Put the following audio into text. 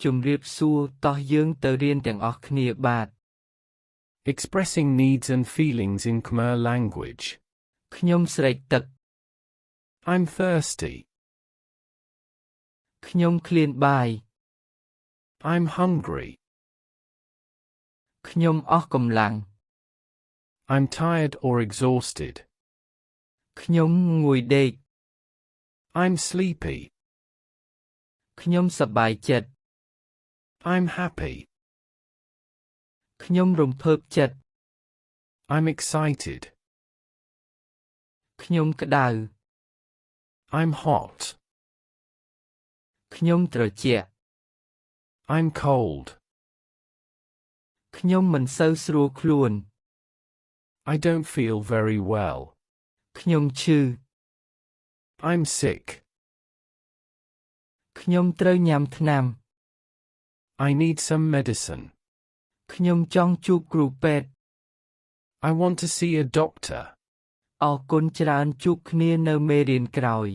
ជំរាបសួរតោះយើងទៅរៀនទាំងអស់គ្នាបាទ Expressing needs and feelings in Khmer language. ខ្ញុំស្រេកទឹក I'm thirsty. ខ្ញុំឃ្លានបាយ I'm hungry. ខ្ញុំអស់កម្លាំង I'm tired or exhausted. ខ្ញុំងួយដេក I'm sleepy. ខ្ញុំសប្បាយចិត្ត I'm happy. ខ្ញុំរំភើបចិត្ត I'm excited. ខ្ញុំក្តៅ I'm hot. ខ្ញុំត្រជាក់ I'm cold. ខ្ញុំមិនសូវស្រួលខ្លួន I don't feel very well. ខ្ញុំឈឺ I'm sick. ខ្ញុំត្រូវញ៉ាំថ្នាំ I need some medicine. ខ្ញុំចង់ជួបគ្រូពេទ្យ I want to see a doctor. អរគុណច្រើនជួបគ្នានៅមេរៀនក្រោយ